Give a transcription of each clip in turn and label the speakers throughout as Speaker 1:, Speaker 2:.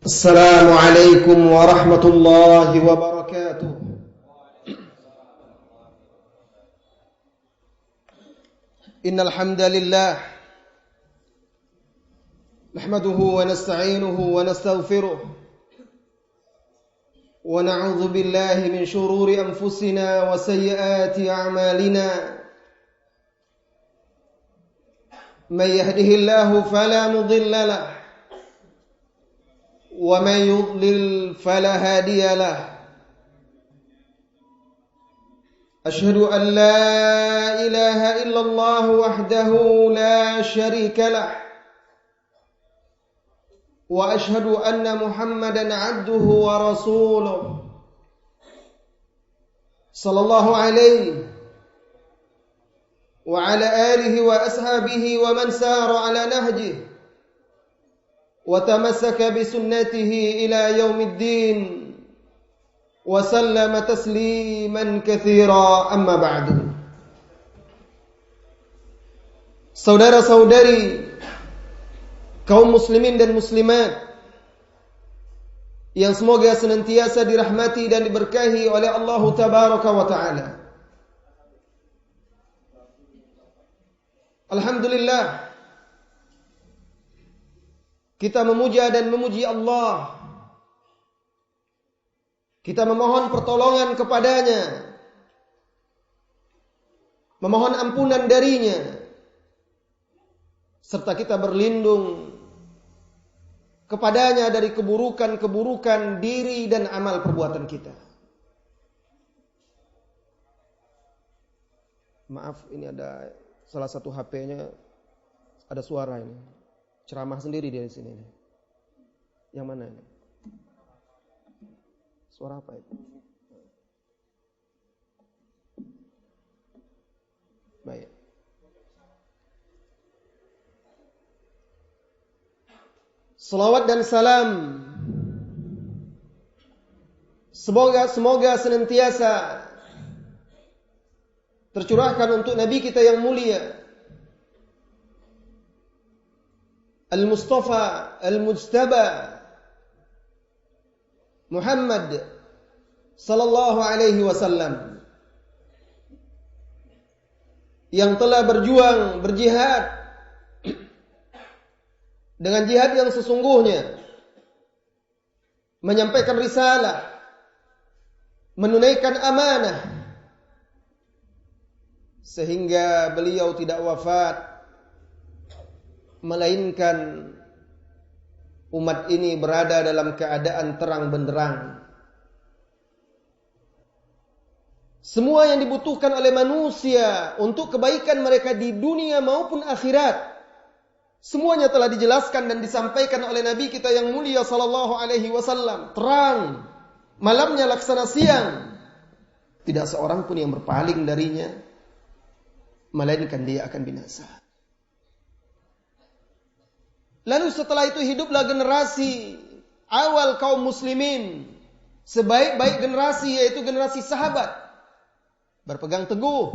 Speaker 1: السلام عليكم ورحمة الله وبركاته. إن الحمد لله نحمده ونستعينه ونستغفره ونعوذ بالله من شرور أنفسنا وسيئات أعمالنا. من يهده الله فلا مضل له ومن يضلل فلا هادي له. أشهد أن لا إله إلا الله وحده لا شريك له وأشهد أن محمدا عبده ورسوله صلى الله عليه وعلى آله وأصحابه ومن سار على نهجه وتمسك بسنته إلى يوم الدين وسلم تسليما كثيرا. أما بعد. Saudara-saudari kaum muslimin dan muslimat yang semoga senantiasa dirahmati dan diberkahi oleh Allah Tabaraka wa Ta'ala. Alhamdulillah, kita memuja dan memuji Allah. Kita memohon pertolongan kepadanya, memohon ampunan darinya, serta kita berlindung kepadanya dari keburukan-keburukan diri dan amal perbuatan kita. Maaf, ini ada salah satu HP-nya ada suara ini. Ceramah sendiri dia di sini. Yang mana ini? Suara apa itu? Baik. Salawat dan salam semoga senantiasa tercurahkan untuk Nabi kita yang mulia, Al-Mustafa Al-Mujtaba Muhammad sallallahu alaihi wasallam, yang telah berjuang, berjihad dengan jihad yang sesungguhnya, menyampaikan risalah, menunaikan amanah, sehingga beliau tidak wafat, melainkan umat ini berada dalam keadaan terang benderang. Semua yang dibutuhkan oleh manusia untuk kebaikan mereka di dunia maupun akhirat, semuanya telah dijelaskan dan disampaikan oleh Nabi kita yang mulia sallallahu alaihi wasallam. Terang, malamnya laksana siang. Tidak seorang pun yang berpaling darinya, melainkan dia akan binasa. Lalu setelah itu hiduplah generasi awal kaum muslimin, sebaik-baik generasi, yaitu generasi sahabat, berpegang teguh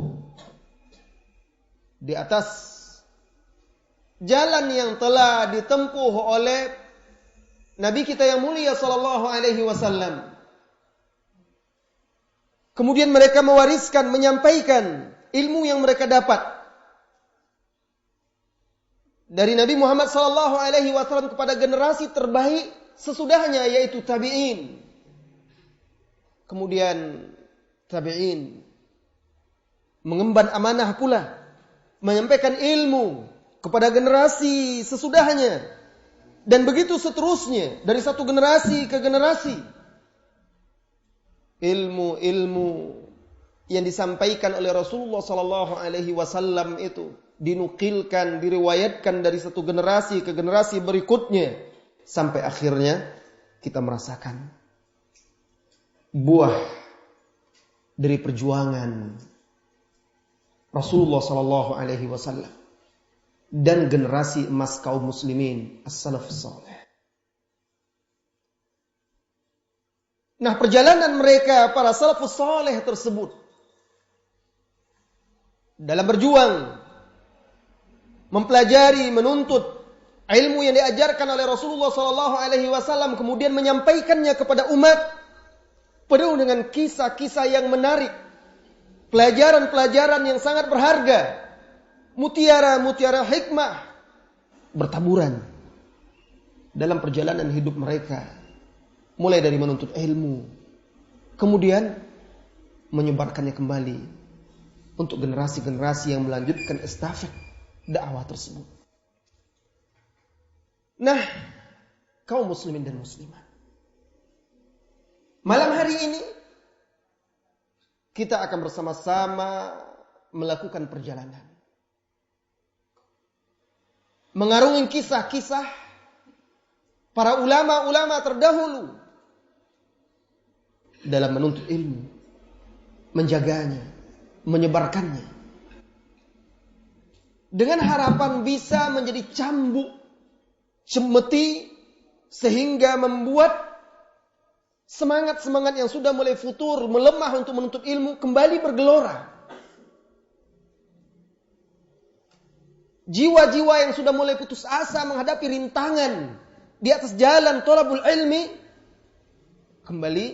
Speaker 1: di atas jalan yang telah ditempuh oleh Nabi kita yang mulia sallallahu alaihi wasallam. Kemudian mereka mewariskan, menyampaikan ilmu yang mereka dapat dari Nabi Muhammad sallallahu alaihi wasallam kepada generasi terbaik sesudahnya, yaitu tabi'in. Kemudian tabi'in mengemban amanah pula, menyampaikan ilmu kepada generasi sesudahnya, dan begitu seterusnya dari satu generasi ke generasi. Ilmu-ilmu yang disampaikan oleh Rasulullah sallallahu alaihi wasallam itu dinukilkan, diriwayatkan dari satu generasi ke generasi berikutnya, sampai akhirnya kita merasakan buah dari perjuangan Rasulullah sallallahu alaihi wasallam dan generasi emas kaum muslimin as-salafus salih. Nah, perjalanan mereka para salafus salih tersebut dalam berjuang, mempelajari, menuntut ilmu yang diajarkan oleh Rasulullah SAW kemudian menyampaikannya kepada umat, penuh dengan kisah-kisah yang menarik, pelajaran-pelajaran yang sangat berharga, mutiara-mutiara hikmah bertaburan dalam perjalanan hidup mereka, mulai dari menuntut ilmu, kemudian menyebarkannya kembali untuk generasi-generasi yang melanjutkan estafet dakwah tersebut. Nah, kaum muslimin dan muslimat, malam hari ini kita akan bersama-sama melakukan perjalanan, mengarungi kisah-kisah para ulama-ulama terdahulu dalam menuntut ilmu, menjaganya, menyebarkannya, dengan harapan bisa menjadi cambuk, cemeti, sehingga membuat semangat-semangat yang sudah mulai futur, melemah untuk menuntut ilmu, kembali bergelora. Jiwa-jiwa yang sudah mulai putus asa menghadapi rintangan di atas jalan thalabul ilmi, kembali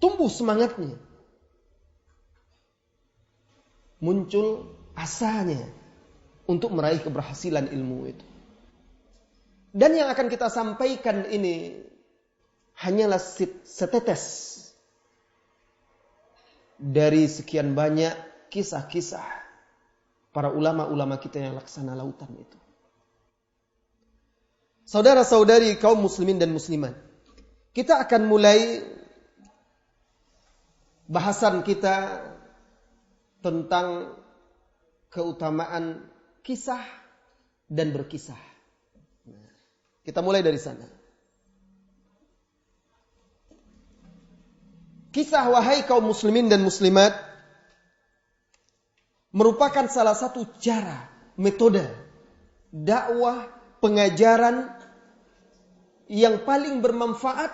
Speaker 1: tumbuh semangatnya. Muncul asanya untuk meraih keberhasilan ilmu itu. Dan yang akan kita sampaikan ini hanyalah setetes dari sekian banyak kisah-kisah para ulama-ulama kita yang laksana lautan itu. Saudara-saudari kaum muslimin dan muslimat, kita akan mulai bahasan kita tentang keutamaan kisah dan berkisah. Kita mulai dari sana. Kisah, wahai kaum muslimin dan muslimat, merupakan salah satu cara, metode dakwah, pengajaran yang paling bermanfaat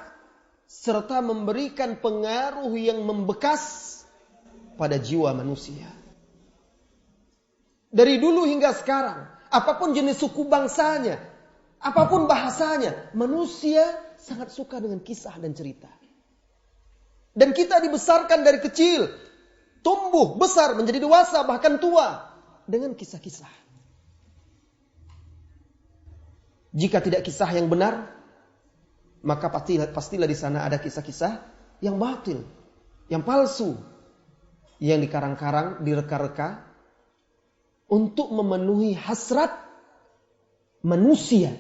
Speaker 1: serta memberikan pengaruh yang membekas pada jiwa manusia. Dari dulu hingga sekarang, apapun jenis suku bangsanya, apapun bahasanya, manusia sangat suka dengan kisah dan cerita. Dan kita dibesarkan dari kecil, tumbuh, besar, menjadi dewasa, bahkan tua, dengan kisah-kisah. Jika tidak kisah yang benar, maka pastilah di sana ada kisah-kisah yang batil, yang palsu, yang dikarang-karang, direka-reka, untuk memenuhi hasrat manusia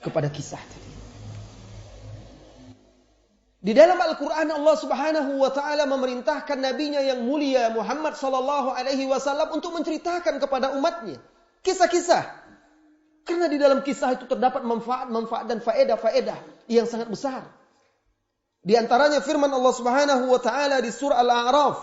Speaker 1: kepada kisah tadi. Di dalam Al-Quran Allah Subhanahu wa Ta'ala memerintahkan nabinya yang mulia Muhammad Sallallahu Alaihi Wasallam untuk menceritakan kepada umatnya kisah-kisah, karena di dalam kisah itu terdapat manfaat dan faedah yang sangat besar. Di antaranya firman Allah Subhanahu wa Ta'ala di surah Al-A'raf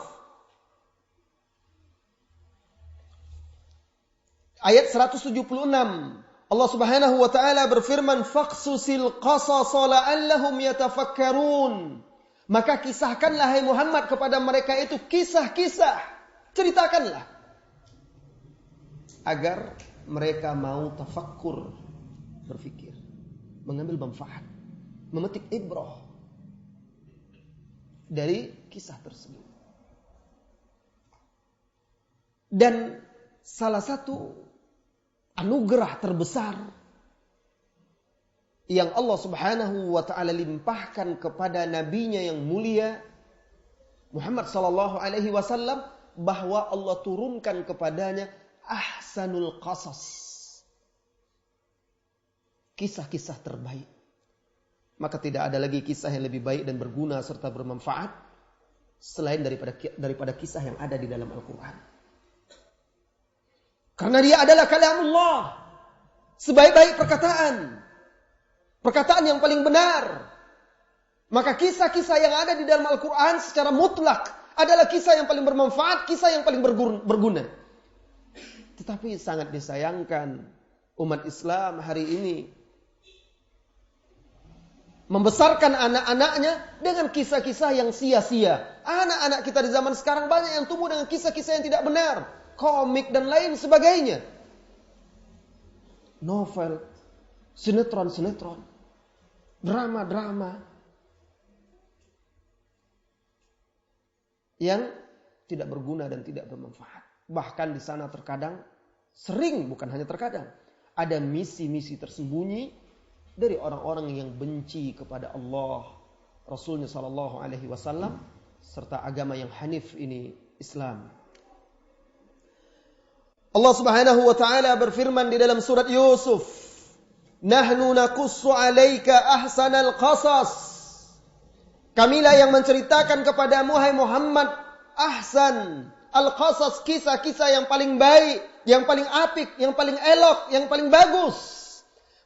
Speaker 1: ayat 176. Allah Subhanahu wa Ta'ala berfirman, "Faqsusil qasasa la'allahum yatafakkarun." Maka kisahkanlah hai Muhammad kepada mereka itu kisah-kisah, ceritakanlah agar mereka mau tafakkur, berfikir, mengambil manfaat, memetik ibrah dari kisah tersebut. Dan salah satu anugerah terbesar yang Allah Subhanahu wa Ta'ala limpahkan kepada nabinya yang mulia Muhammad sallallahu alaihi wasallam, bahwa Allah turunkan kepadanya ahsanul qasas, kisah-kisah terbaik. Maka tidak ada lagi kisah yang lebih baik dan berguna serta bermanfaat selain daripada kisah yang ada di dalam Al-Quran. Karena dia adalah kalamullah, sebaik-baik perkataan yang paling benar. Maka kisah-kisah yang ada di dalam Al-Quran secara mutlak adalah kisah yang paling bermanfaat, kisah yang paling berguna. Tetapi sangat disayangkan umat Islam hari ini membesarkan anak-anaknya dengan kisah-kisah yang sia-sia. Anak-anak kita di zaman sekarang banyak yang tumbuh dengan kisah-kisah yang tidak benar, komik dan lain sebagainya, novel sinetron-sinetron, drama-drama yang tidak berguna dan tidak bermanfaat. Bahkan di sana terkadang, sering bukan hanya terkadang, ada misi-misi tersembunyi dari orang-orang yang benci kepada Allah, Rasulnya Sallallahu Alaihi Wasallam, serta agama yang hanif ini, Islam. Allah Subhanahu Wa Taala berfirman di dalam surat Yusuf, Nahnu naqussu 'alaika ahsanal qasas. Kamilah yang menceritakan kepadamu, hai Muhammad, ahsan al-qasas, kisah-kisah yang paling baik, yang paling apik, yang paling elok, yang paling bagus.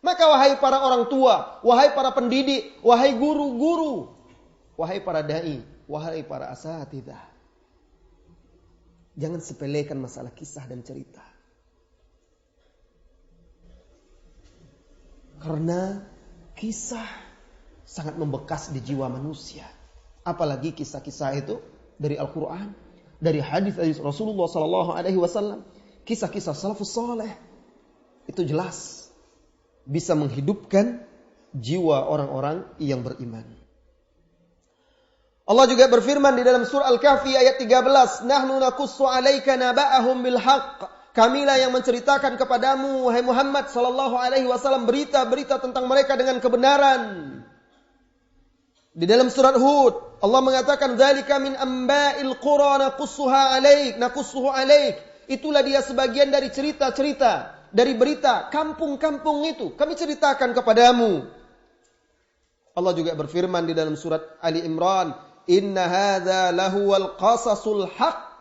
Speaker 1: Maka wahai para orang tua, wahai para pendidik, wahai guru-guru, wahai para dai, wahai para asatidzah, jangan sepelekan masalah kisah dan cerita. Karena kisah sangat membekas di jiwa manusia. Apalagi kisah-kisah itu dari Al-Quran, dari hadis Rasulullah SAW, kisah-kisah salafus saleh, itu jelas bisa menghidupkan jiwa orang-orang yang beriman. Allah juga berfirman di dalam surah Al-Kahfi ayat 13, Nahnu naqussu 'alaika naba'ahum bil haqq. Kamilah yang menceritakan kepadamu, wahai Muhammad sallallahu alaihi wasallam, berita-berita tentang mereka dengan kebenaran. Di dalam surat Hud, Allah mengatakan, "Dzalika min amba'il qura naqussuhu 'alaik." Itulah dia sebagian dari cerita-cerita, dari berita kampung-kampung itu kami ceritakan kepadamu. Allah juga berfirman di dalam surat Ali Imran, "Inna hadza lahuwal qasasul haqq."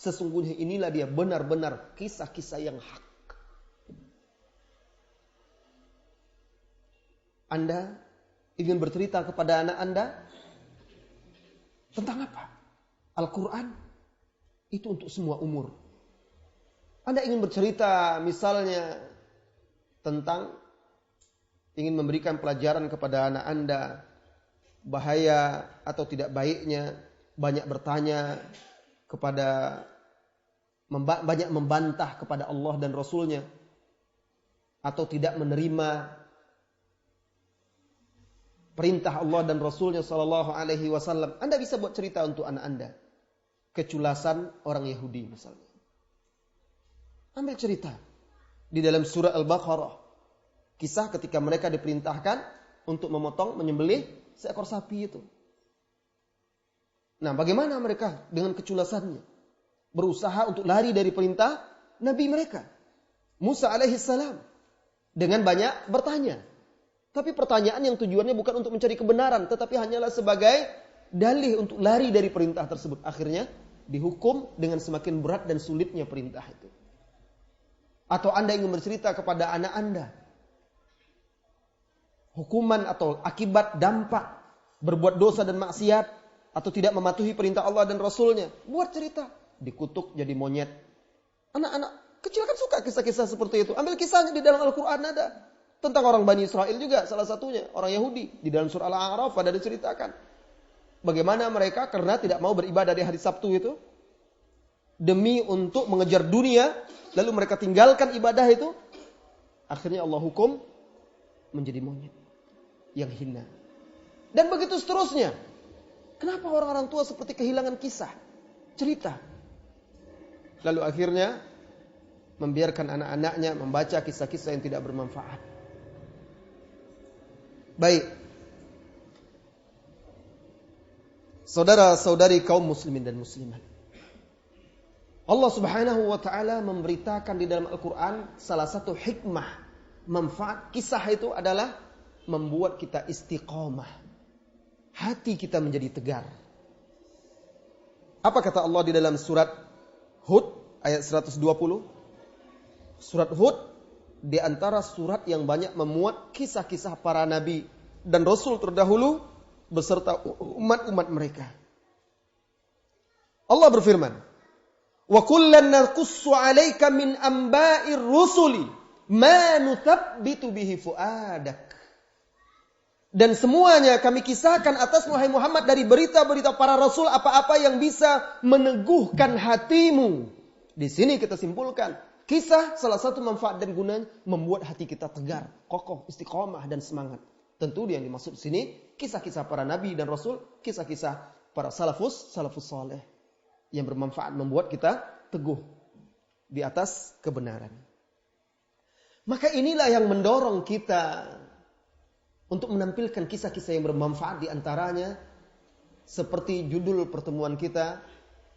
Speaker 1: Sesungguhnya inilah dia benar-benar kisah-kisah yang hak. Anda ingin bercerita kepada anak Anda tentang apa? Al-Quran itu untuk semua umur. Anda ingin bercerita misalnya tentang ingin memberikan pelajaran kepada anak Anda, bahaya atau tidak baiknya banyak bertanya kepada, banyak membantah kepada Allah dan Rasulnya, atau tidak menerima perintah Allah dan Rasulnya Sallallahu Alaihi Wasallam. Anda bisa buat cerita untuk anak Anda. Keculasan orang Yahudi misalnya. Ambil cerita di dalam surah Al-Baqarah. Kisah ketika mereka diperintahkan untuk memotong, menyembelih seekor sapi itu. Nah, bagaimana mereka dengan keculasannya? Berusaha untuk lari dari perintah Nabi mereka, Musa alaihissalam, dengan banyak bertanya. Tapi pertanyaan yang tujuannya bukan untuk mencari kebenaran, tetapi hanyalah sebagai dalih untuk lari dari perintah tersebut. Akhirnya dihukum dengan semakin berat dan sulitnya perintah itu. Atau Anda ingin bercerita kepada anak Anda hukuman atau akibat dampak berbuat dosa dan maksiat, atau tidak mematuhi perintah Allah dan Rasulnya, buat cerita. Dikutuk jadi monyet. Anak-anak kecil kan suka kisah-kisah seperti itu. Ambil kisahnya di dalam Al-Quran ada. Tentang orang Bani Israel juga salah satunya. Orang Yahudi. Di dalam surah Al-A'raf ada diceritakan. Bagaimana mereka karena tidak mau beribadah di hari Sabtu itu, demi untuk mengejar dunia, lalu mereka tinggalkan ibadah itu. Akhirnya Allah hukum menjadi monyet yang hina. Dan begitu seterusnya. Kenapa orang-orang tua seperti kehilangan kisah, cerita? Lalu akhirnya membiarkan anak-anaknya membaca kisah-kisah yang tidak bermanfaat. Baik. Saudara-saudari kaum muslimin dan muslimat. Allah Subhanahu wa taala memberitakan di dalam Al-Qur'an salah satu hikmah, manfaat kisah itu adalah membuat kita istiqomah. Hati kita menjadi tegar. Apa kata Allah di dalam surat Hud ayat 120? Surat Hud di antara surat yang banyak memuat kisah-kisah para nabi dan rasul terdahulu beserta umat-umat mereka. Allah berfirman, "Wa kullan naqussu 'alaika min amba'ir rusuli ma nuthabbitu bihi fuadak." Dan semuanya kami kisahkan atas wahai Muhammad dari berita-berita para rasul apa-apa yang bisa meneguhkan hatimu. Di sini kita simpulkan, Kisah salah satu manfaat dan gunanya membuat hati kita tegar, kokoh, istiqomah dan semangat. Tentu yang dimaksud di sini kisah-kisah para nabi dan rasul, kisah-kisah para salafus saleh yang bermanfaat membuat kita teguh di atas kebenaran. Maka inilah yang mendorong kita untuk menampilkan kisah-kisah yang bermanfaat, di antaranya seperti judul pertemuan kita,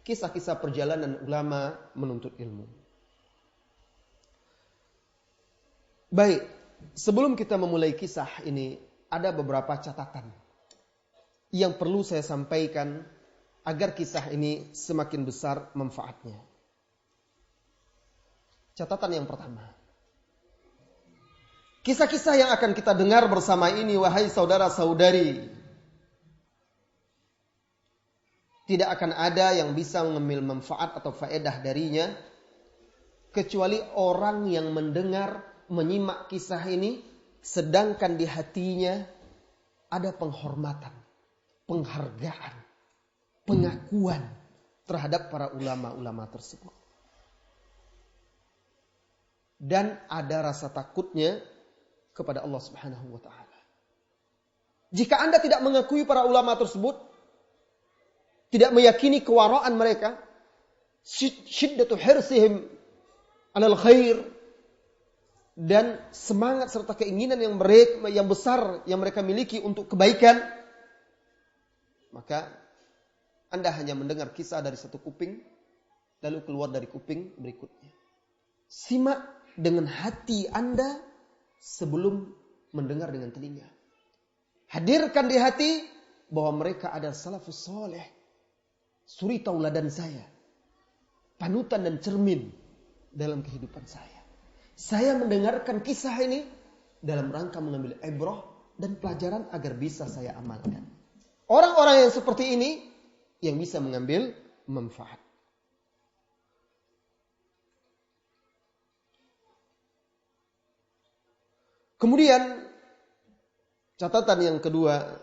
Speaker 1: kisah-kisah perjalanan ulama menuntut ilmu. Baik, sebelum kita memulai kisah ini, ada beberapa catatan yang perlu saya sampaikan agar kisah ini semakin besar manfaatnya. Catatan yang pertama. Kisah-kisah yang akan kita dengar bersama ini, wahai saudara-saudari, tidak akan ada yang bisa mengambil manfaat atau faedah darinya kecuali orang yang mendengar, menyimak kisah ini, sedangkan di hatinya ada penghormatan, penghargaan, pengakuan terhadap para ulama-ulama tersebut. Dan ada rasa takutnya kepada Allah Subhanahu wa taala. Jika Anda tidak mengakui para ulama tersebut, tidak meyakini kewaraan mereka, syiddatu hirsihim alal khair, dan semangat serta keinginan yang besar yang mereka miliki untuk kebaikan, maka Anda hanya mendengar kisah dari satu kuping, lalu keluar dari kuping berikutnya. Simak dengan hati Anda sebelum mendengar dengan telinga. Hadirkan di hati bahwa mereka adalah salafus soleh, suri tauladan saya, panutan dan cermin dalam kehidupan saya. Saya mendengarkan kisah ini dalam rangka mengambil ibrah dan pelajaran agar bisa saya amalkan. Orang-orang yang seperti ini yang bisa mengambil manfaat. Kemudian catatan yang kedua,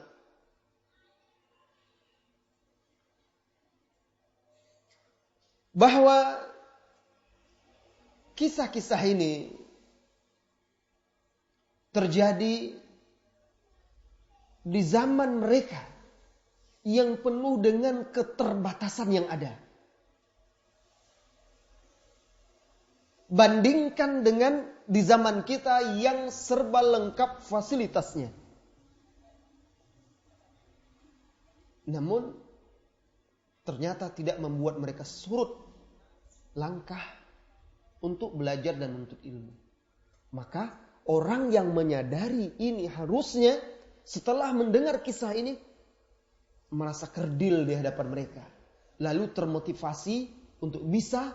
Speaker 1: bahwa kisah-kisah ini terjadi di zaman mereka yang penuh dengan keterbatasan yang ada. Bandingkan dengan di zaman kita yang serba lengkap fasilitasnya. Namun ternyata tidak membuat mereka surut langkah untuk belajar dan menuntut ilmu. Maka orang yang menyadari ini harusnya setelah mendengar kisah ini merasa kerdil di hadapan mereka, lalu termotivasi untuk bisa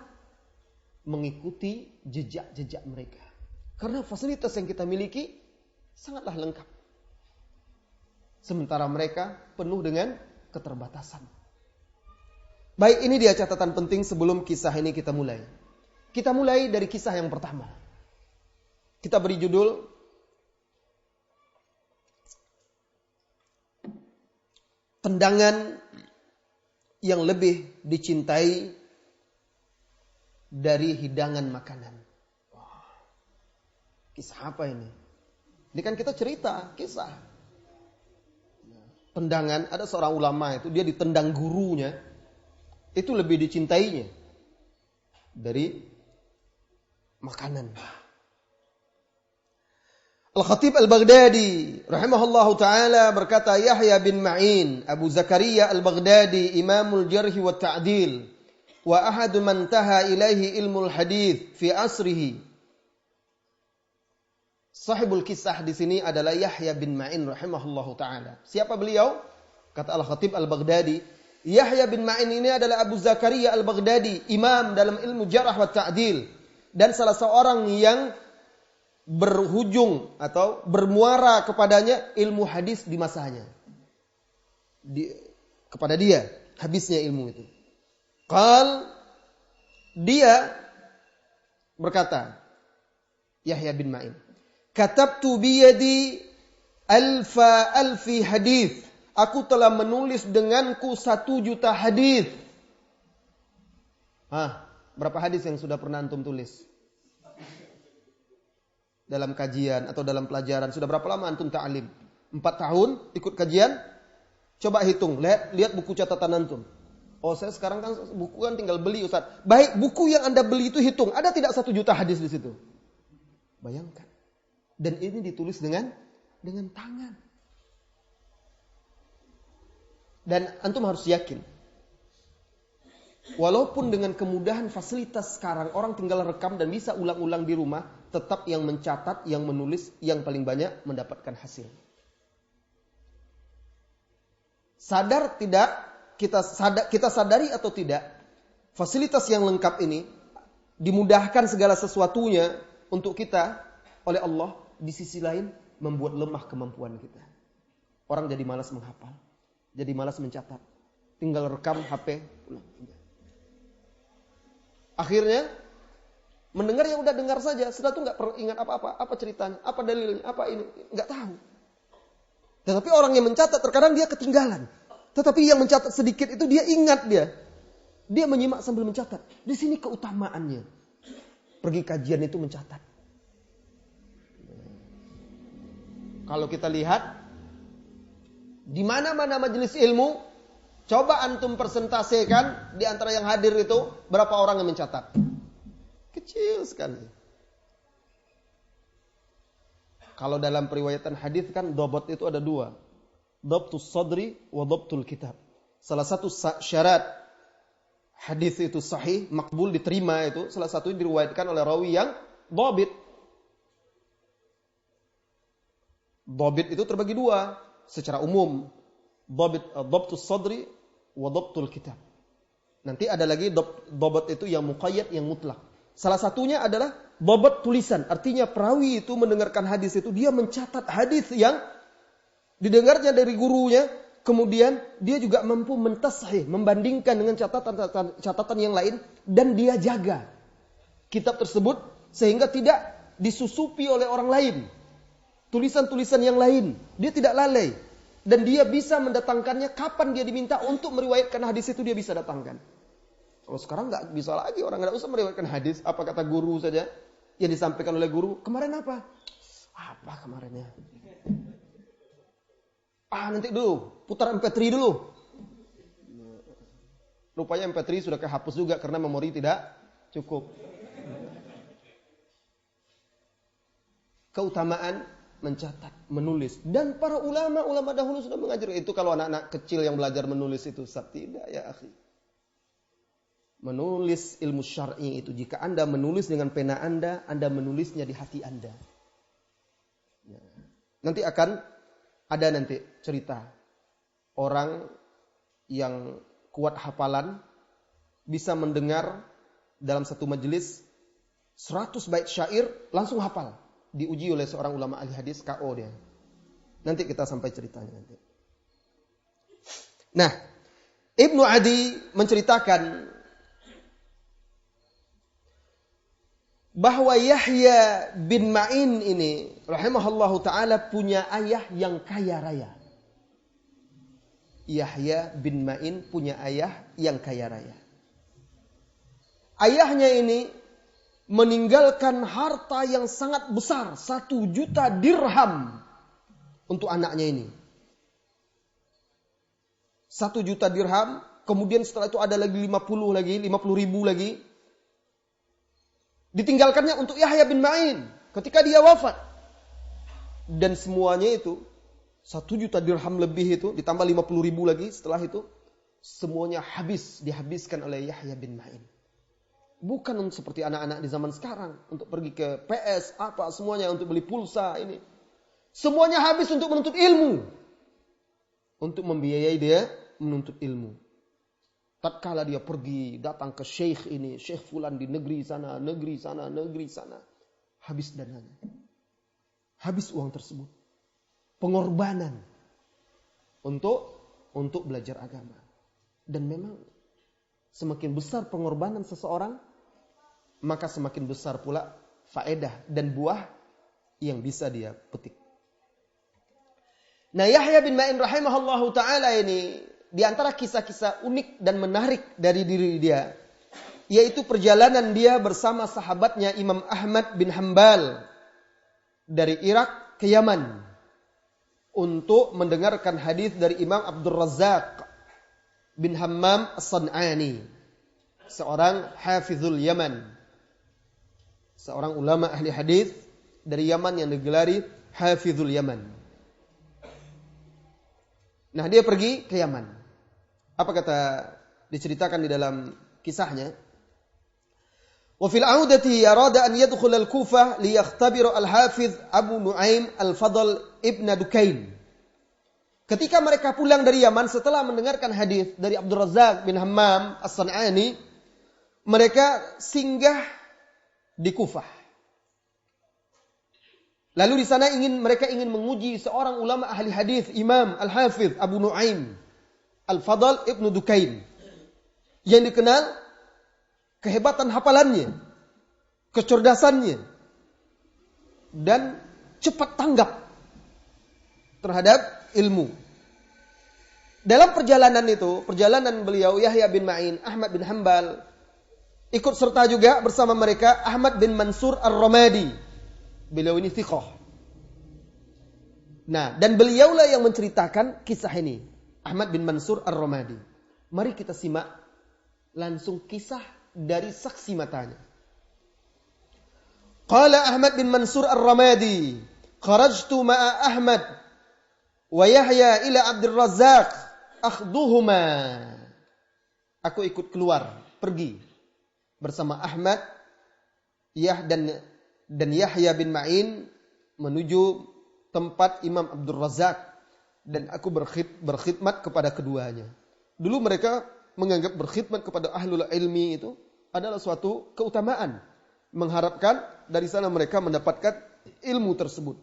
Speaker 1: mengikuti jejak-jejak mereka. Karena fasilitas yang kita miliki sangatlah lengkap, sementara mereka penuh dengan keterbatasan. Baik, ini dia catatan penting sebelum kisah ini kita mulai. Kita mulai dari kisah yang pertama. Kita beri judul Tendangan yang lebih dicintai dari hidangan makanan. Wah, kisah apa ini? Ini kan kita cerita kisah. Tendangan, ada seorang ulama itu dia ditendang gurunya, itu lebih dicintainya dari makanan. Al-Khatib Al-Baghdadi rahimahullahu ta'ala berkata, Yahya bin Ma'in Abu Zakaria Al-Baghdadi imamul jarhi wa ta'dil wa ahadu man taha ilaihi ilmul hadith fi asrihi. Sahibul kisah di sini adalah Yahya bin Ma'in rahimahullahu ta'ala. Siapa beliau? Kata Al-Khatib Al-Baghdadi, Yahya bin Ma'in ini adalah Abu Zakaria Al-Baghdadi, imam dalam ilmu jarh wa ta'dil, dan salah seorang yang berhujung atau bermuara kepadanya ilmu hadis di masanya. Kepada dia habisnya ilmu itu. Dia berkata, Yahya bin Ma'in, katabtu biyadi alfi hadis. Aku telah menulis denganku 1.000.000 hadis. Berapa hadis yang sudah pernah antum tulis? dalam kajian atau dalam pelajaran. Sudah berapa lama antum ta'lim? 4 tahun ikut kajian? Coba hitung, lihat buku catatan antum. Oh, saya sekarang kan buku kan tinggal beli, Ustaz. Baik, buku yang Anda beli itu hitung. Ada tidak 1 juta hadis di situ? Bayangkan. Dan ini ditulis dengan tangan. Dan antum harus yakin. Walaupun dengan kemudahan fasilitas sekarang, orang tinggal rekam dan bisa ulang-ulang di rumah, tetap yang mencatat, yang menulis, yang paling banyak mendapatkan hasil. Sadar tidak, kita sadari atau tidak, fasilitas yang lengkap ini dimudahkan segala sesuatunya untuk kita oleh Allah, di sisi lain membuat lemah kemampuan kita. Orang jadi malas menghafal, jadi malas mencatat, tinggal rekam HP, ulang. Akhirnya mendengar ya udah dengar saja, setelah itu nggak perlu ingat apa-apa, apa ceritanya, apa dalilnya, apa ini, nggak tahu. Tetapi orang yang mencatat terkadang dia ketinggalan. Tetapi yang mencatat sedikit itu dia ingat dia. Dia menyimak sambil mencatat. Di sini keutamaannya. Pergi kajian itu mencatat. Kalau kita lihat di mana-mana majelis ilmu, coba antum persentasekan di antara yang hadir itu berapa orang yang mencatat. Kecil sekali. Kalau dalam periwayatan hadis kan dobot itu ada 2. Dobtus sadri wa dobtul kitab. Salah satu syarat hadis itu sahih, makbul, diterima itu, salah satu diriwayatkan oleh rawi yang dobit. Dobit itu terbagi 2 secara umum. Dobtus sadri wa dobtul kitab. Nanti ada lagi dobot itu yang muqayyad, yang mutlak. Salah satunya adalah dobot tulisan. Artinya perawi itu mendengarkan hadis itu, dia mencatat hadis yang didengarnya dari gurunya, kemudian dia juga mampu mentashih, membandingkan dengan catatan yang lain, dan dia jaga kitab tersebut sehingga tidak disusupi oleh orang lain. Tulisan-tulisan yang lain, dia tidak lalai, dan dia bisa mendatangkannya kapan dia diminta untuk meriwayatkan hadis itu, dia bisa datangkan. Kalau sekarang nggak bisa lagi, orang nggak usah meriwayatkan hadis, apa kata guru saja yang disampaikan oleh guru. Kemarin apa? Apa kemarinnya? Nanti dulu, putar MP3 dulu. Rupanya MP3 sudah kehapus juga karena memori tidak cukup. Keutamaan mencatat, menulis. Dan para ulama dahulu sudah mengajar itu. Kalau anak-anak kecil yang belajar menulis itu, tidak ya akhi. Menulis ilmu syar'i itu, jika Anda menulis dengan pena Anda menulisnya di hati Anda. Nanti akan ada cerita orang yang kuat hafalan bisa mendengar dalam satu majelis 100 bait syair langsung hafal, diuji oleh seorang ulama ahli hadis, KO dia. Nanti kita sampai ceritanya nanti. Nah, Ibnu Adi menceritakan bahwa Yahya bin Ma'in ini rahimahullahu ta'ala punya ayah yang kaya raya. Yahya bin Ma'in punya ayah yang kaya raya. Ayahnya ini meninggalkan harta yang sangat besar, 1 juta dirham untuk anaknya ini. 1 juta dirham, kemudian setelah itu ada lagi 50 ribu lagi. Ditinggalkannya untuk Yahya bin Ma'in ketika dia wafat. Dan semuanya itu 1 juta dirham lebih itu ditambah 50 ribu lagi setelah itu semuanya dihabiskan oleh Yahya bin Ma'in. Bukan seperti anak-anak di zaman sekarang untuk pergi ke PS semuanya untuk beli pulsa ini. Semuanya habis untuk menuntut ilmu. Untuk membiayai dia menuntut ilmu. Tatkala dia pergi datang ke syekh ini, syekh fulan di negeri sana, habis dananya. Habis uang tersebut. Pengorbanan untuk belajar agama. Dan memang semakin besar pengorbanan seseorang, maka semakin besar pula faedah dan buah yang bisa dia petik. Nah, Yahya bin Ma'in rahimahullahu ta'ala ini, di antara kisah-kisah unik dan menarik dari diri dia, yaitu perjalanan dia bersama sahabatnya Imam Ahmad bin Hanbal dari Irak ke Yaman untuk mendengarkan hadis dari Imam Abdul Razzaq bin Hammam As-San'ani, seorang hafizul Yaman, seorang ulama ahli hadis dari Yaman yang digelari hafizul Yaman. Nah, dia pergi ke Yaman. Apa kata diceritakan di dalam kisahnya? Wa fil 'audati arada an yadkhul al-Kufah li yakhtabiru al-Hafiz Abu Nu'aim al-Fadl ibn Dukain. Ketika mereka pulang dari Yaman setelah mendengarkan hadis dari Abdul Razzaq bin Hammam As-San'ani, mereka singgah di Kufah. Lalu di sana mereka ingin menguji seorang ulama ahli hadis, Imam Al-Hafiz Abu Nu'aim Al-Fadl ibn Dukain, yang dikenal kehebatan hafalannya, kecerdasannya, dan cepat tanggap terhadap ilmu. Dalam perjalanan itu, perjalanan beliau Yahya bin Ma'in, Ahmad bin Hanbal, ikut serta juga bersama mereka Ahmad bin Mansur Ar-Ramadi. Beliau ini thiqah. Nah, dan beliaulah yang menceritakan kisah ini, Ahmad bin Mansur Ar-Ramadi. Mari kita simak langsung kisah dari saksi matanya. Qala Ahmad bin Mansur Ar-Ramadi, kharajtu ma'a Ahmad wa Yahya ila Abdul Razzaq akhduhuma. Aku ikut keluar, pergi bersama Ahmad dan Yahya bin Ma'in menuju tempat Imam Abdul Razzaq, dan aku berkhidmat kepada keduanya. Dulu mereka menganggap berkhidmat kepada ahlul ilmi itu adalah suatu keutamaan, mengharapkan dari sana mereka mendapatkan ilmu tersebut.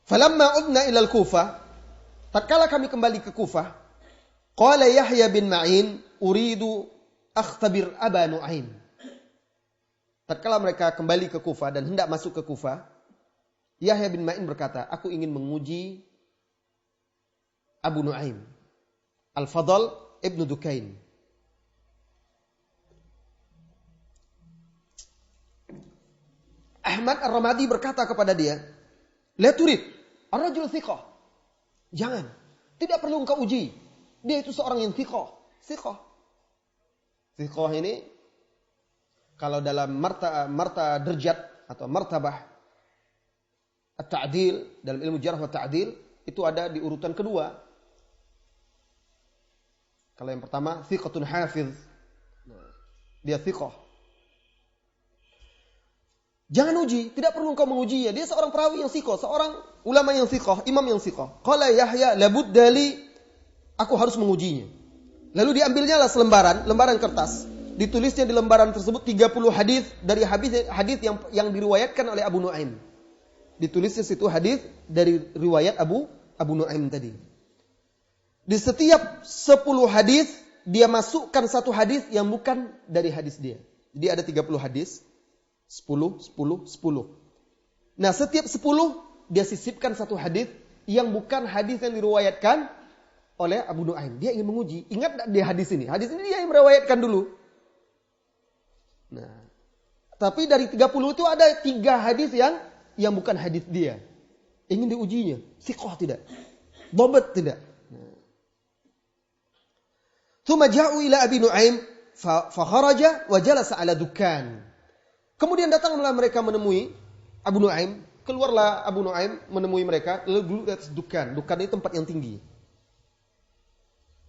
Speaker 1: Falamma udna ila al-Kufah, tatkala kami kembali ke Kufah, qala Yahya bin Ma'in uridu akhtabir Aba Nu'aim. Tatkala mereka kembali ke Kufah dan hendak masuk ke Kufah, Yahya bin Ma'in berkata, aku ingin menguji Abu Nu'aim Al-Fadl ibn Dukain. Ahmad Ar-Ramadi berkata kepada dia, la turid, ar-rajul thiqah. Jangan, tidak perlu engkau uji. Dia itu seorang yang thiqah. Thiqah ini kalau dalam marta derjat atau martabah at-ta'dil, dalam ilmu jarh wa ta'dil, itu ada di urutan kedua. Kalau yang pertama thiqatun hafiz, dia thiqah. Jangan uji, tidak perlu engkau mengujinya. Dia seorang perawi yang thiqah, seorang ulama yang thiqah, imam yang thiqah. Qala Yahya labudda li, aku harus mengujinya. Lalu diambilnya lah lembaran kertas. Ditulisnya di lembaran tersebut 30 hadis dari hadis yang diriwayatkan oleh Abu Nu'aim. Ditulisnya situ hadis dari riwayat Abu Nu'aim tadi. Di setiap 10 hadis dia masukkan satu hadis yang bukan dari hadis dia. Jadi ada 30 hadis, 10. Nah, setiap 10 dia sisipkan satu hadis yang bukan hadis yang diriwayatkan oleh Abu Nu'aim. Dia ingin menguji. Ingat tak dia hadis ini? Hadis ini dia yang meriwayatkan dulu. Nah, tapi dari 30 itu ada 3 hadis yang bukan hadis dia. Ingin diujinya. Thiqah tidak? Dhabt tidak? Tsumma ja'u ila Abi Nu'aim fa kharaja wa jalasa ala dukkan. Kemudian datanglah mereka menemui Abu Nu'aim. Keluarlah Abu Nu'aim menemui mereka, lalu duduk di atas dukkan. Dukkan itu tempat yang tinggi.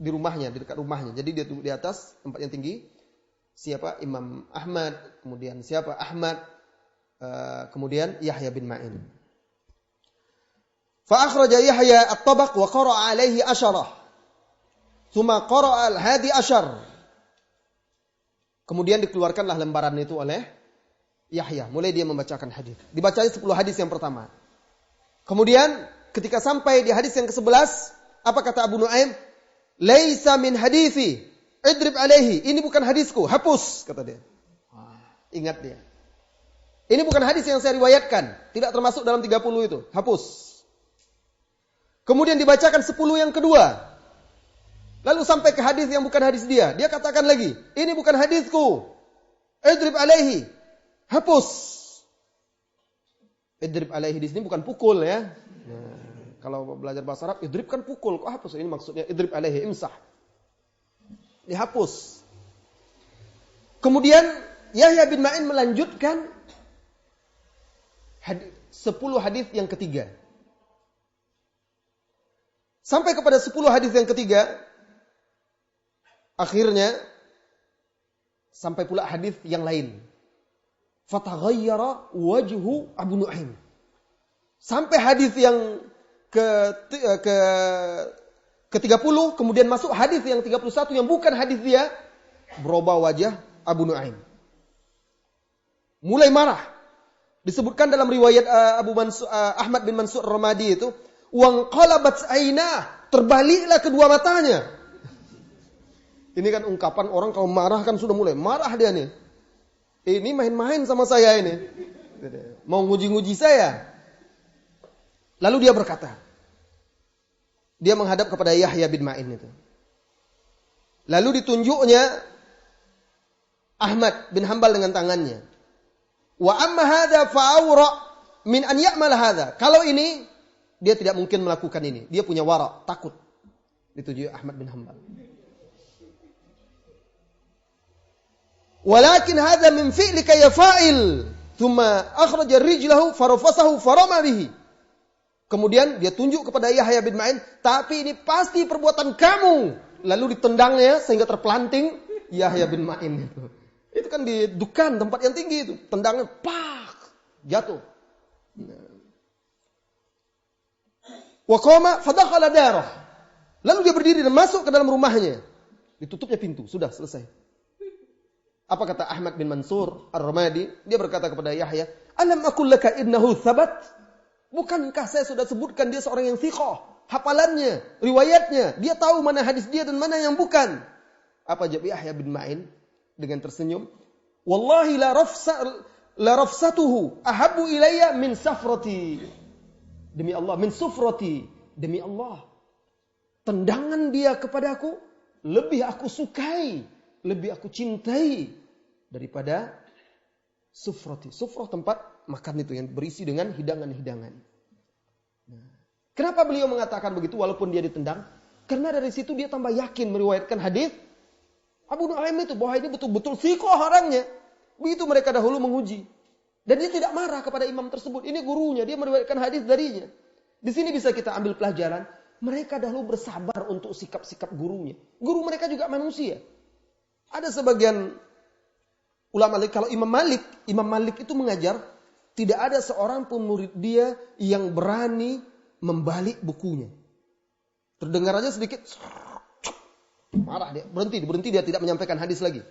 Speaker 1: Di rumahnya, di dekat rumahnya. Jadi dia duduk di atas tempat yang tinggi. Siapa? Imam Ahmad, kemudian siapa? Ahmad, kemudian Yahya bin Ma'in. Fa akhraja Yahya at-tabaq wa qara'a alaihi asyarah. Tsumma qara'a al-hadi asyar. Kemudian dikeluarkanlah lembaran itu oleh Yahya. Mulai dia membacakan hadis. Dibacanya 10 hadis yang pertama. Kemudian ketika sampai di hadis yang ke-11, apa kata Abu Nu'aim? Laisa min hadithi, idrib alaihi. Ini bukan hadisku, hapus, kata dia. Ingat dia. Ini bukan hadis yang saya riwayatkan, tidak termasuk dalam 30 itu, hapus. Kemudian dibacakan 10 yang kedua. Lalu sampai ke hadis yang bukan hadis dia. Dia katakan lagi, ini bukan hadisku, idrib alaihi. hapus. Idrib alaihi di sini bukan pukul ya. Nah, kalau belajar bahasa Arab, idrib kan pukul, kok hapus? Ini maksudnya idrib alaihi, imsah. Dihapus. Kemudian Yahya bin Ma'in melanjutkan 10 hadis yang ketiga. Sampai kepada 10 hadis yang ketiga, akhirnya sampai pula hadis yang lain. Fataghayyara wajhu Abu Nu'aim. Sampai hadis yang ke-30, kemudian masuk hadis yang 31 yang bukan hadis dia, berubah wajah Abu Nu'aim. Mulai marah. Disebutkan dalam riwayat Ahmad bin Mansur Ramadi itu, wangqalabat ainah, terbaliklah kedua matanya. Ini kan ungkapan orang kalau marah kan sudah mulai marah dia nih. Ini main-main sama saya ini. Mau nguji-nguji saya. Lalu dia berkata, dia menghadap kepada Yahya bin Ma'in itu. Lalu ditunjuknya Ahmad bin Hanbal dengan tangannya. Wa amma hadza fa'awra min an ya'mal hadza. Kalau ini dia tidak mungkin melakukan ini. Dia punya wara, takut. Ditunjuk Ahmad bin Hanbal. Walakin hadza min fi'lika ya fa'il. Thumma akhraja rijlahu farafasahu farama bihi. Kemudian dia tunjuk kepada Yahya bin Ma'in, tapi ini pasti perbuatan kamu. Lalu ditendangnya sehingga terpelanting Yahya bin Ma'in itu. Itu kan di Dukan, tempat yang tinggi itu. Tendangnya, pak, jatuh. Wa qama fadakhala darah. Lalu dia berdiri dan masuk ke dalam rumahnya. Ditutupnya pintu, sudah selesai. Apa kata Ahmad bin Mansur Ar-Ramadi? Dia berkata kepada Yahya, "Alam aqul laka innahu thabat?" Bukankah saya sudah sebutkan dia seorang yang thiqah, hafalannya, riwayatnya, dia tahu mana hadis dia dan mana yang bukan. Apa jawab Yahya bin Ma'in dengan tersenyum? Wallahi la rafsatuhu ahabbu ilayya min safrati. Demi Allah, min sufrati. Demi Allah, tendangan dia kepadaku lebih aku sukai, lebih aku cintai daripada sufrati. Sufrah tempat makan itu yang berisi dengan hidangan-hidangan. Nah, kenapa beliau mengatakan begitu walaupun dia ditendang? Karena dari situ dia tambah yakin meriwayatkan hadis Abu Nu'aim itu bahwa ini betul-betul thiqah orangnya. Begitu mereka dahulu menguji. Dan dia tidak marah kepada imam tersebut. Ini gurunya, dia meriwayatkan hadis darinya. Di sini bisa kita ambil pelajaran. Mereka dahulu bersabar untuk sikap-sikap gurunya. Guru mereka juga manusia. Ada sebagian ulama, kalau Imam Malik itu mengajar, tidak ada seorang pun murid dia yang berani membalik bukunya. Terdengar aja sedikit, marah dia, berhenti dia tidak menyampaikan hadis lagi.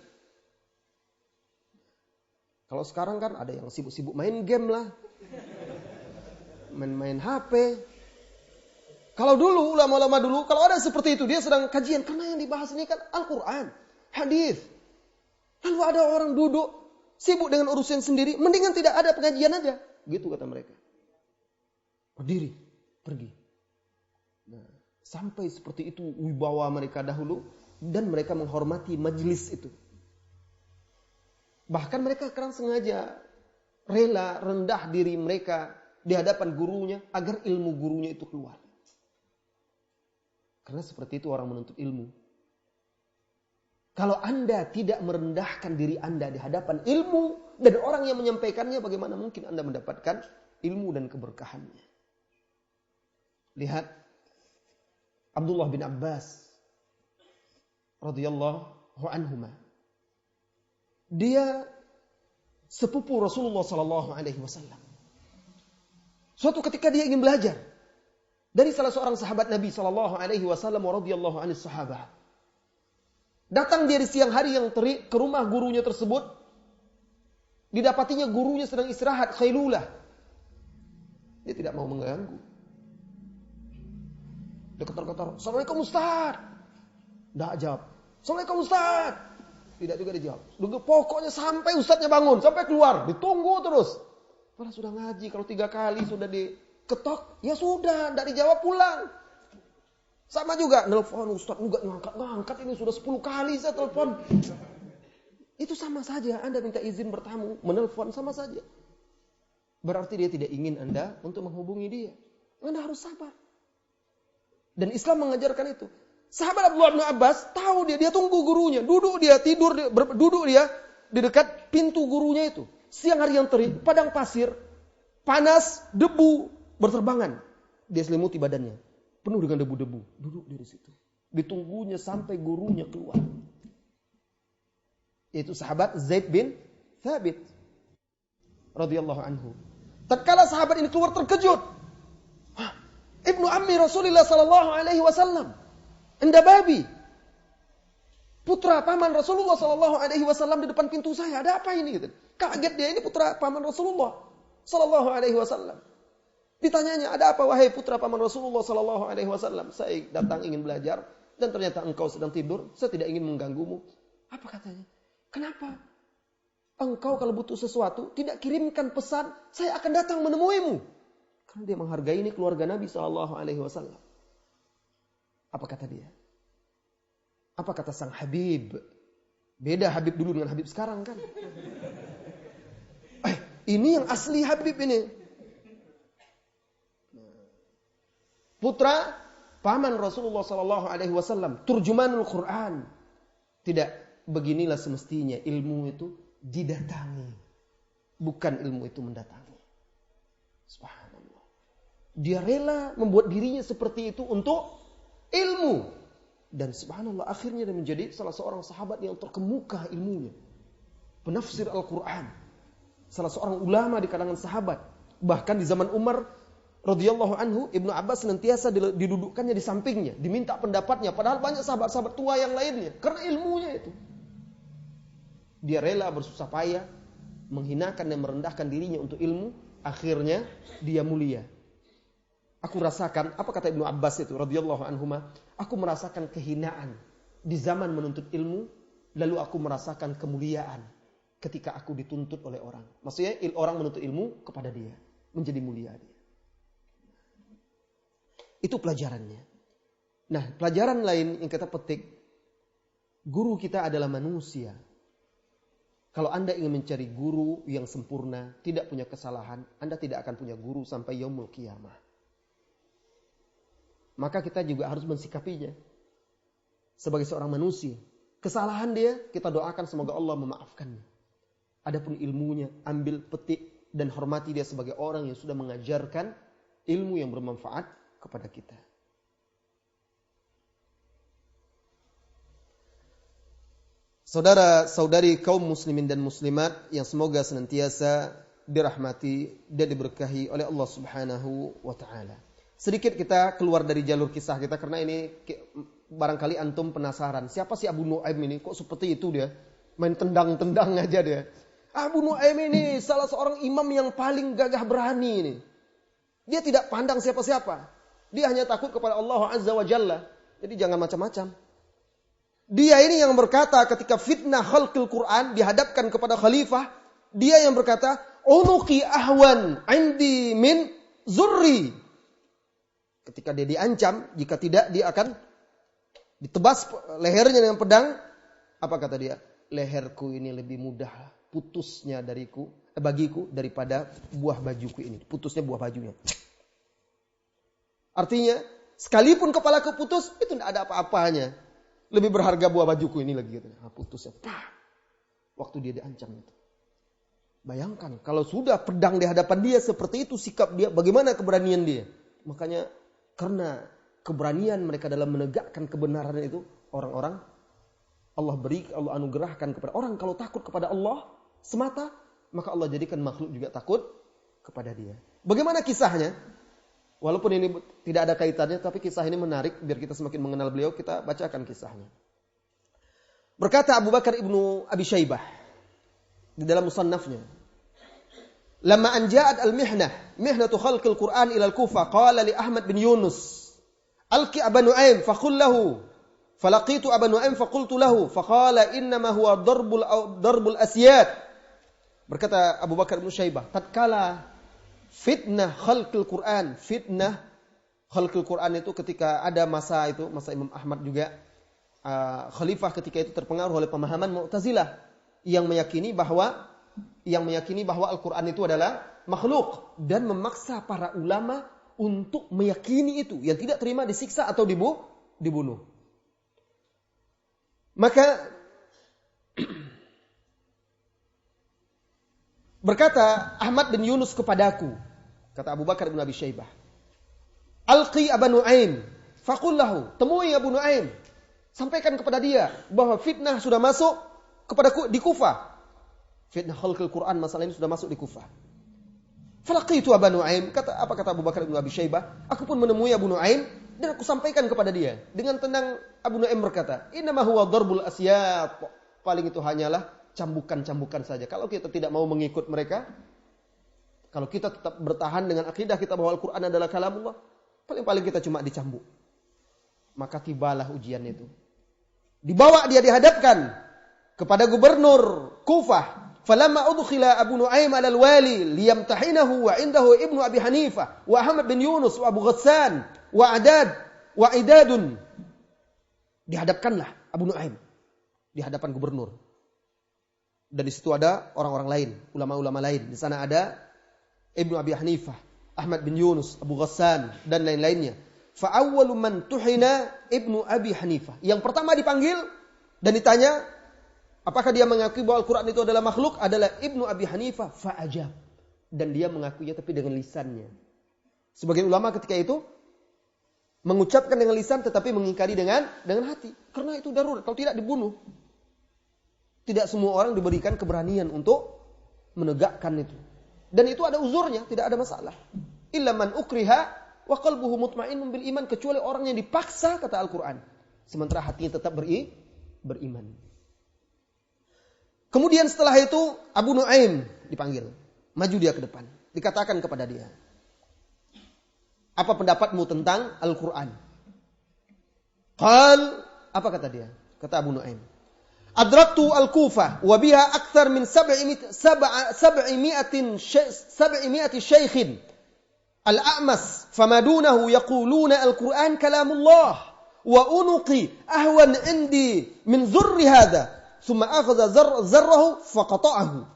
Speaker 1: Kalau sekarang kan ada yang sibuk-sibuk main game lah, main HP. Kalau dulu, ulama-ulama dulu, kalau ada seperti itu, dia sedang kajian, karena yang dibahas ini kan Al-Quran, hadis. Lalu ada orang duduk, sibuk dengan urusan sendiri, mendingan tidak ada pengajian aja. Gitu kata mereka. Berdiri, pergi. Nah, sampai seperti itu wibawa mereka dahulu, dan mereka menghormati majelis itu. Bahkan mereka kadang sengaja rela rendah diri mereka di hadapan gurunya agar ilmu gurunya itu keluar. Karena seperti itu orang menuntut ilmu. Kalau Anda tidak merendahkan diri Anda di hadapan ilmu dan orang yang menyampaikannya, bagaimana mungkin Anda mendapatkan ilmu dan keberkahannya? Lihat Abdullah bin Abbas radhiyallahu anhuma. Dia sepupu Rasulullah sallallahu alaihi wasallam. Suatu ketika dia ingin belajar dari salah seorang sahabat Nabi sallallahu alaihi wasallam radhiyallahu anhis sahabah. Datang dia di siang hari yang terik ke rumah gurunya tersebut. Didapatinya gurunya sedang istirahat khailulah. Dia tidak mau mengganggu. Dia ketar-ketar, "Assalamualaikum Ustaz." Tidak jawab. "Assalamualaikum Ustaz." Tidak juga dijawab. Pokoknya sampai Ustaznya bangun, sampai keluar, ditunggu terus. Malah sudah ngaji, kalau 3 kali sudah diketok, ya sudah, tidak dijawab pulang. Sama juga, nelfon Ustaz juga ngangkat ini sudah 10 kali saya telepon. Itu sama saja. Anda minta izin bertamu, menelpon sama saja. Berarti dia tidak ingin Anda untuk menghubungi dia. Anda harus sabar. Dan Islam mengajarkan itu. Sahabat Abdullah bin Abbas tahu dia tunggu gurunya. Duduk dia di dekat pintu gurunya itu. Siang hari yang terik, padang pasir, panas, debu berterbangan. Dia selimuti badannya. Penuh dengan debu-debu. Duduk di situ. Ditunggunya sampai gurunya keluar. Yaitu sahabat Zaid bin Thabit radhiyallahu anhu. Tatkala sahabat ini keluar terkejut. Ibnu ammi Rasulullah sallallahu alaihi wasallam. Anda babi. Putra paman Rasulullah sallallahu alaihi wasallam di depan pintu saya. Ada apa ini gitu. Kaget dia, ini putra paman Rasulullah sallallahu alaihi wasallam. Ditanyanya, "Ada apa wahai putra paman Rasulullah sallallahu alaihi wasallam?" "Saya datang ingin belajar dan ternyata engkau sedang tidur. Saya tidak ingin mengganggumu." Apa katanya? "Kenapa? Engkau kalau butuh sesuatu, tidak kirimkan pesan, saya akan datang menemuimu." Karena dia menghargai ini keluarga Nabi SAW. Apa kata dia? Apa kata sang Habib? Beda Habib dulu dengan Habib sekarang kan? Ini yang asli Habib ini. Putra paman Rasulullah SAW, turjumanul Quran. Tidak. Beginilah semestinya ilmu itu didatangi. Bukan ilmu itu mendatangi. Subhanallah. Dia rela membuat dirinya seperti itu untuk ilmu. Dan subhanallah akhirnya dia menjadi salah seorang sahabat yang terkemuka ilmunya. Penafsir Al-Quran. Salah seorang ulama di kalangan sahabat. Bahkan di zaman Umar radhiyallahu anhu, Ibnu Abbas senantiasa didudukkannya di sampingnya. Diminta pendapatnya. Padahal banyak sahabat-sahabat tua yang lainnya. Karena ilmunya itu. Dia rela bersusah payah, menghinakan dan merendahkan dirinya untuk ilmu, akhirnya dia mulia. Aku rasakan, apa kata Ibnu Abbas itu radhiyallahu anhuma, aku merasakan kehinaan di zaman menuntut ilmu, lalu aku merasakan kemuliaan ketika aku dituntut oleh orang. Maksudnya orang menuntut ilmu kepada dia, menjadi mulia dia. Itu pelajarannya. Nah, pelajaran lain yang kita petik, guru kita adalah manusia. Kalau Anda ingin mencari guru yang sempurna, tidak punya kesalahan, Anda tidak akan punya guru sampai yaumul qiyamah. Maka kita juga harus mensikapinya sebagai seorang manusia. Kesalahan dia, kita doakan semoga Allah memaafkannya. Adapun ilmunya, ambil petik dan hormati dia sebagai orang yang sudah mengajarkan ilmu yang bermanfaat kepada kita. Saudara-saudari kaum muslimin dan muslimat yang semoga senantiasa dirahmati dan diberkahi oleh Allah Subhanahu wa taala. Sedikit kita keluar dari jalur kisah kita karena ini barangkali antum penasaran, siapa sih Abu Nu'aim ini? Kok seperti itu dia? Main tendang-tendang aja dia. Abu Nu'aim ini salah seorang imam yang paling gagah berani ini. Dia tidak pandang siapa-siapa. Dia hanya takut kepada Allah Azza wa Jalla. Jadi jangan macam-macam. Dia ini yang berkata ketika fitnah khalqil Quran dihadapkan kepada khalifah, dia yang berkata, "Unuqi ahwan 'indi min zurri." Ketika dia diancam, jika tidak dia akan ditebas lehernya dengan pedang. Apa kata dia? Leherku ini lebih mudah putusnya bagiku daripada buah bajuku ini. Putusnya buah bajunya. Artinya, sekalipun kepalaku putus, itu tidak ada apa-apanya. Lebih berharga buah bajuku ini lagi. Gitu. Nah, putusnya. Waktu dia diancam itu. Bayangkan, kalau sudah pedang di hadapan dia seperti itu sikap dia, bagaimana keberanian dia? Makanya, karena keberanian mereka dalam menegakkan kebenaran itu, orang-orang Allah anugerahkan kepada orang kalau takut kepada Allah semata, maka Allah jadikan makhluk juga takut kepada dia. Bagaimana kisahnya? Walaupun ini tidak ada kaitannya, tapi kisah ini menarik. Biar kita semakin mengenal beliau, kita bacakan kisahnya. Berkata Abu Bakar ibnu Abi Syaibah di dalam musannafnya, "Lama anja'at mihnatu khalqil Qur'an ila al-Kufah, qala li Ahmad bin Yunus, alqi Abu Nu'aim faqul lahu." Falaqitu Abu Nu'aim faqultu lahu, faqala innama huwa darbul asyad. Berkata Abu Bakar ibnu Syaibah, tatkala fitnah khalqil Quran. Fitnah khalqil Quran itu ketika ada masa Imam Ahmad juga. Khalifah ketika itu terpengaruh oleh pemahaman Mu'tazilah. yang meyakini bahwa Al-Quran itu adalah makhluk dan memaksa para ulama untuk meyakini itu, yang tidak terima disiksa atau dibunuh. Maka berkata Ahmad bin Yunus kepadaku, kata Abu Bakar bin Abi Syaibah, Alqi Aba Nu'aim, faqul lahu, temui Abu Nu'aim, sampaikan kepada dia bahwa fitnah sudah masuk di Kufah. Fitnah khalqil Quran, masalah ini sudah masuk di Kufah. Falaqitu Aba Nu'aim, apa kata Abu Bakar bin Abi Syaibah, aku pun menemui Abu Nu'aim dan aku sampaikan kepada dia. Dengan tenang Abu Nu'aim berkata, innama huwa darbul asyat, paling itu hanyalah cambukan-cambukan saja. Kalau kita tidak mau mengikut mereka, kalau kita tetap bertahan dengan akidah kita bahwa Al-Quran adalah kalamullah, paling-paling kita cuma dicambuk. Maka tibalah ujian itu. Dibawa dia, dihadapkan kepada gubernur Kufah. Falamma udkhila Abu Nu'aim 'ala al-wali liyamtahinahu wa 'indahu Ibnu Abi Hanifah wa Ahmad bin Yunus wa Abu Ghassan wa Idadun. Dihadapkanlah Abu Nu'aim di hadapan gubernur. Dan di situ ada orang-orang lain, ulama-ulama lain. Di sana ada Ibnu Abi Hanifah, Ahmad bin Yunus, Abu Ghassan dan lain-lainnya. Fa awwalu man tuhina Ibnu Abi Hanifah. Yang pertama dipanggil dan ditanya, apakah dia mengakui bahwa Al-Quran itu adalah makhluk? Adalah Ibnu Abi Hanifah. Fa'ajab. Dan dia mengakuinya tapi dengan lisannya. Sebagian ulama ketika itu mengucapkan dengan lisan tetapi mengingkari dengan hati. Karena itu darurat. Kalau tidak dibunuh. Tidak semua orang diberikan keberanian untuk menegakkan itu. Dan itu ada uzurnya. Tidak ada masalah. Illa man ukriha wa qalbuhu mutmainnun bil iman. Kecuali orang yang dipaksa, kata Al-Quran. Sementara hatinya tetap beriman. Kemudian setelah itu Abu Nu'aim dipanggil. Maju dia ke depan. Dikatakan kepada dia, apa pendapatmu tentang Al-Quran? Qal, apa kata dia? Kata Abu Nu'aim, adraktu al-Kufah wa biha akthar min 700 syaikhin al-a'mas famadunahu yaquluna Al-Quran kalamullah wa unuqi ahwan indi min zurri hadha. Summa akhadha zarrahu faqata'ahu.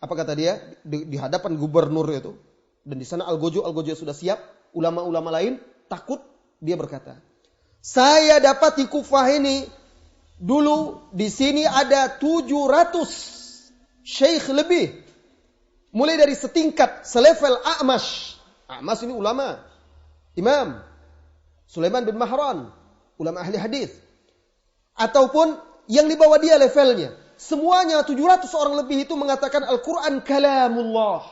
Speaker 1: Apa kata dia? Di hadapan gubernur itu. Dan di sana Al-Gojo sudah siap. Ulama-ulama lain takut. Dia berkata, saya dapat di Kufah ini. Dulu di sini ada 700 syekh lebih. Mulai dari setingkat, selevel A'mash. A'mash ini ulama. Imam Sulaiman bin Mahran. Ulama ahli hadis. Ataupun yang di bawah dia levelnya. Semuanya 700 orang lebih itu mengatakan Al-Quran kalamullah.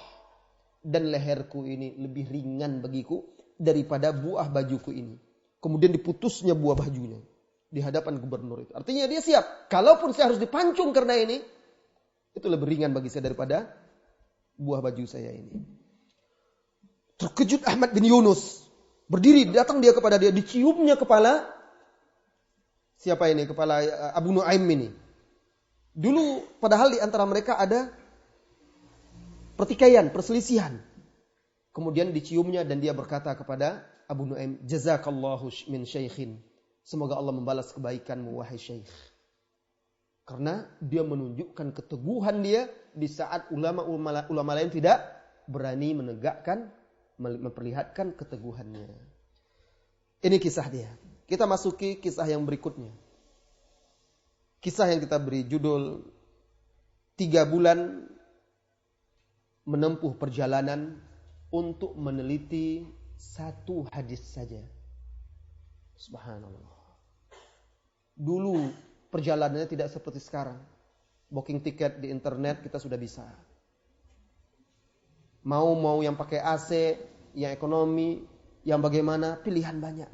Speaker 1: Dan leherku ini lebih ringan bagiku daripada buah bajuku ini. Kemudian diputusnya buah bajunya di hadapan gubernur itu. Artinya dia siap. Kalaupun saya harus dipancung karena ini, itu lebih ringan bagi saya daripada buah baju saya ini. Terkejut Ahmad bin Yunus. Berdiri, datang dia kepada dia. Diciumnya kepala. Siapa ini? Kepala Abu Nu'aim ini. Dulu padahal di antara mereka ada pertikaian, perselisihan. Kemudian diciumnya dan dia berkata kepada Abu Nu'aim, jazakallahu min syaikhin. Semoga Allah membalas kebaikanmu wahai syekh. Karena dia menunjukkan keteguhan dia di saat ulama lain tidak berani menegakkan, memperlihatkan keteguhannya. Ini kisah dia. Kita masuki kisah yang berikutnya. Kisah yang kita beri judul 3 bulan menempuh perjalanan untuk meneliti satu hadis saja. Subhanallah. Dulu perjalanannya tidak seperti sekarang. Booking tiket di internet kita sudah bisa. Mau yang pakai AC, yang ekonomi, yang bagaimana, pilihan banyak.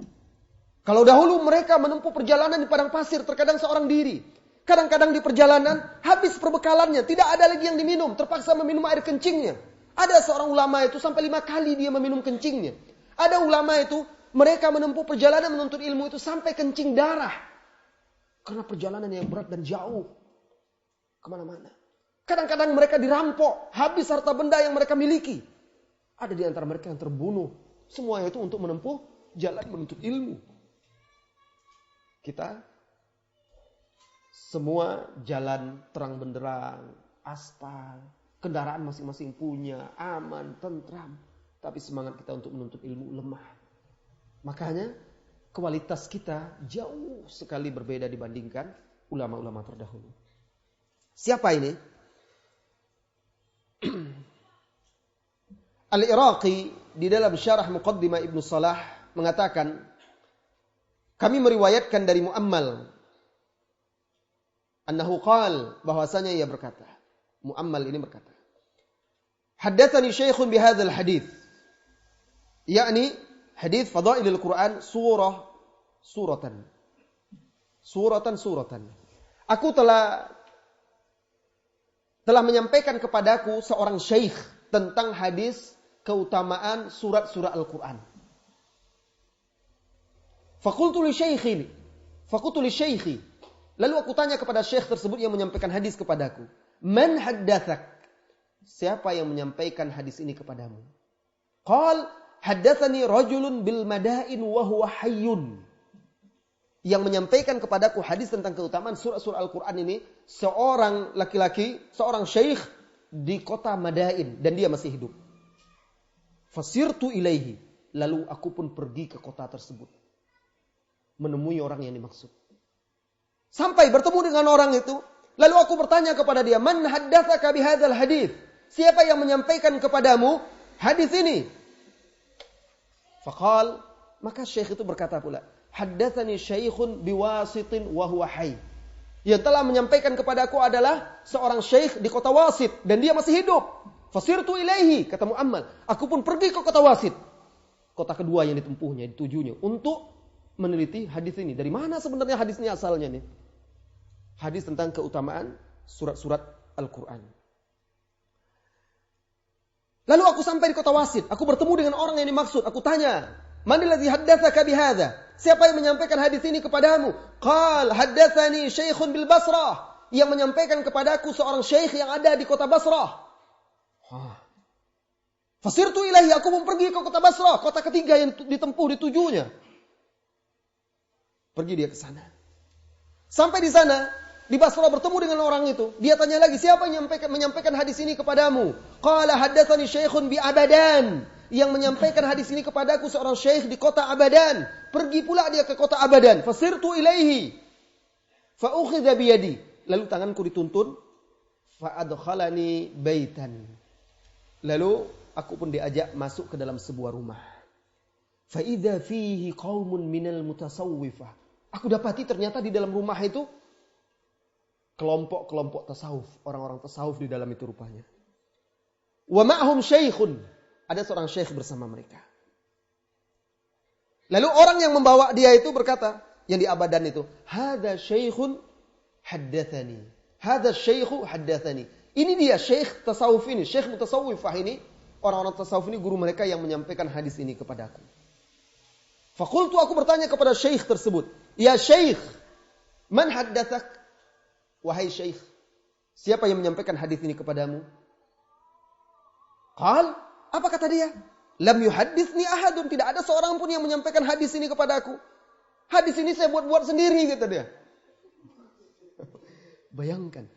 Speaker 1: Kalau dahulu mereka menempuh perjalanan di padang pasir, terkadang seorang diri. Kadang-kadang di perjalanan habis perbekalannya, tidak ada lagi yang diminum, terpaksa meminum air kencingnya. Ada seorang ulama itu sampai 5 kali dia meminum kencingnya. Ada ulama itu, mereka menempuh perjalanan menuntut ilmu itu sampai kencing darah. Karena perjalanan yang berat dan jauh. Kemana-mana. Kadang-kadang mereka dirampok, habis harta benda yang mereka miliki. Ada di antara mereka yang terbunuh. Semuanya itu untuk menempuh jalan menuntut ilmu. Kita Semua jalan terang benderang, aspal, kendaraan masing-masing punya, aman, tentram. Tapi semangat kita untuk menuntut ilmu lemah. Makanya kualitas kita jauh sekali berbeda dibandingkan ulama-ulama terdahulu. Siapa ini? Al-Iraqi di dalam syarah Muqaddimah Ibnu Salah mengatakan, kami meriwayatkan dari Mu'ammal annahu qal, bahwasanya ia berkata, Mu'ammal ini berkata, haddatsani syaikhun bihadzal hadits, yakni hadits fadailul Quran suratan. Aku telah menyampaikan kepadaku seorang syekh tentang hadis keutamaan surat-surat Al-Quran. Fakultu li syaikhi. Lalu aku tanya kepada syekh tersebut yang menyampaikan hadis kepadaku. Man haddatsak? Siapa yang menyampaikan hadis ini kepadamu? Qal haddatsani rajulun bil madain wa huwa hayyun. Yang menyampaikan kepadaku hadis tentang keutamaan surah-surah Al-Quran ini seorang laki-laki, seorang syekh di kota Madain dan dia masih hidup. Fasirtu ilaihi, lalu aku pun pergi ke kota tersebut menemui orang yang dimaksud. Sampai bertemu dengan orang itu, lalu aku bertanya kepada dia, man haddatsaka bihadzal hadits? Siapa yang menyampaikan kepadamu hadis ini? Faqal, maka syekh itu berkata pula, haddatsani syaikhun biwasitin wa huwa hayy. Yang telah menyampaikan kepadaku adalah seorang syekh di kota Wasit dan dia masih hidup. Fasirtu ilaihi, kata Mu'ammal, aku pun pergi ke kota Wasit. Kota kedua yang ditempuhnya, ditujunya untuk meneliti hadis ini. Dari mana sebenarnya hadis ini asalnya nih? Hadis tentang keutamaan surat-surat Al-Quran. Lalu aku sampai di kota Wasit, aku bertemu dengan orang yang dimaksud. Aku tanya, man alladzi haddatsaka bihadza? Siapa yang menyampaikan hadis ini kepadamu? Qal haddatsani syaikhun bil Basrah. Yang menyampaikan kepadaku seorang syekh yang ada di kota Basrah. Fasirtu ilahi, aku pun pergi ke kota Basrah, kota ketiga yang ditempuh, ditujunya. Pergi dia ke sana. Sampai di sana, di Basrah bertemu dengan orang itu. Dia tanya lagi, siapa yang menyampaikan hadis ini kepadamu? Qala haddatsani syaikhun bi Abadan. Yang menyampaikan hadis ini kepadaku seorang syekh di kota Abadan. Pergi pula dia ke kota Abadan. Fasirtu ilaihi. Fa ukhidha bi yadi. Lalu tanganku dituntun. Fa adkhalani baitan. Lalu aku pun diajak masuk ke dalam sebuah rumah. Fa idza fihi qaumun minal mutasawwifah. Aku dapati ternyata di dalam rumah itu kelompok-kelompok tasawuf, orang-orang tasawuf di dalam itu rupanya. Wa ma'hum syaikhun, ada seorang syekh bersama mereka. Lalu orang yang membawa dia itu berkata, yang di Abadan itu, hadza syaikhun haddatsani. Hadza syaikhu haddatsani. Ini dia syekh tasawuf ini, syekh mutasawwifah ini, orang-orang tasawuf ini guru mereka yang menyampaikan hadis ini kepadaku. Fakultu, aku bertanya kepada syekh tersebut, ya syekh, man haddatsak? Wahai syekh, siapa yang menyampaikan hadis ini kepadamu? Qal, apa kata dia? Lam yuhadditsni ahadun, tidak ada seorang pun yang menyampaikan hadis ini kepadaku. Hadis ini saya buat-buat sendiri, kata dia. Bayangkan,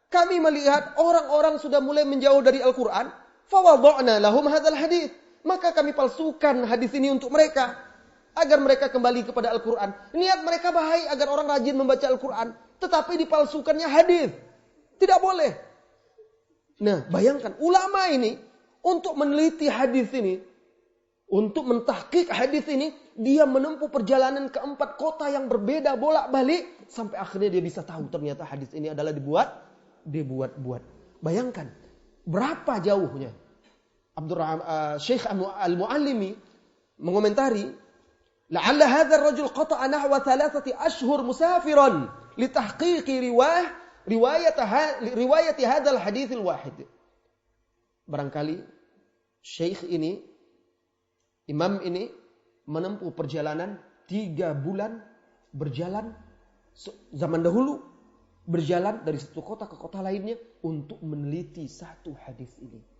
Speaker 1: kami melihat orang-orang sudah mulai menjauh dari Al-Quran. Fawada'na lahum hadzal hadits. Maka kami palsukan hadis ini untuk mereka. Agar mereka kembali kepada Al-Quran. Niat mereka baik agar orang rajin membaca Al-Quran. Tetapi dipalsukannya hadis. Tidak boleh. Nah, bayangkan ulama ini untuk meneliti hadis ini, untuk mentahqiq hadis ini, dia menempuh perjalanan ke 4 kota yang berbeda bolak-balik sampai akhirnya dia bisa tahu ternyata hadis ini adalah dibuat-buat. Bayangkan berapa jauhnya. Syekh Al-Muallimi mengomentari, la'alla hadzal rajul qata'a nahwa 3 ashhur musafiran li tahqiqi riwayat hadzal haditsil wahid. Barangkali syekh ini, imam ini menempuh perjalanan 3 bulan berjalan zaman dahulu, berjalan dari satu kota ke kota lainnya untuk meneliti satu hadis ini.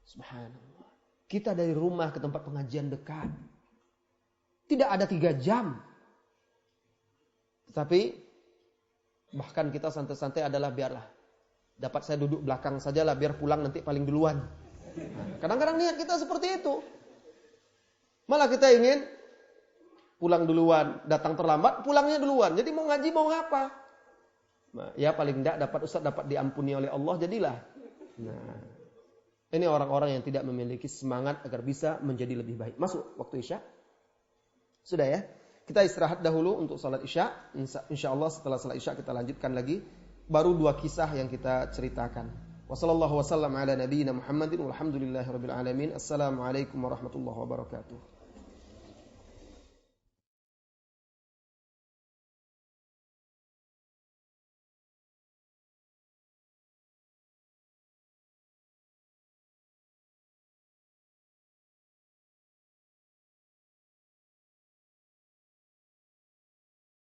Speaker 1: Subhanallah. Kita dari rumah ke tempat pengajian dekat. Tidak ada 3 jam. Tapi bahkan kita santai-santai adalah biarlah. Dapat saya duduk belakang sajalah biar pulang nanti paling duluan. Kadang-kadang niat kita seperti itu. Malah kita ingin pulang duluan, datang terlambat, pulangnya duluan. Jadi mau ngaji mau ngapa? Nah, ya paling tidak dapat ustaz dapat diampuni oleh Allah jadilah. Nah, ini orang-orang yang tidak memiliki semangat agar bisa menjadi lebih baik. Masuk waktu Isya? Sudah ya? Kita istirahat dahulu untuk salat Isya. Insyaallah setelah salat Isya kita lanjutkan lagi. Baru 2 kisah yang kita ceritakan. Wassallallahu wasallam ala nabiyyina Muhammadin walhamdulillahirabbil alamin. Assalamualaikum warahmatullahi wabarakatuh.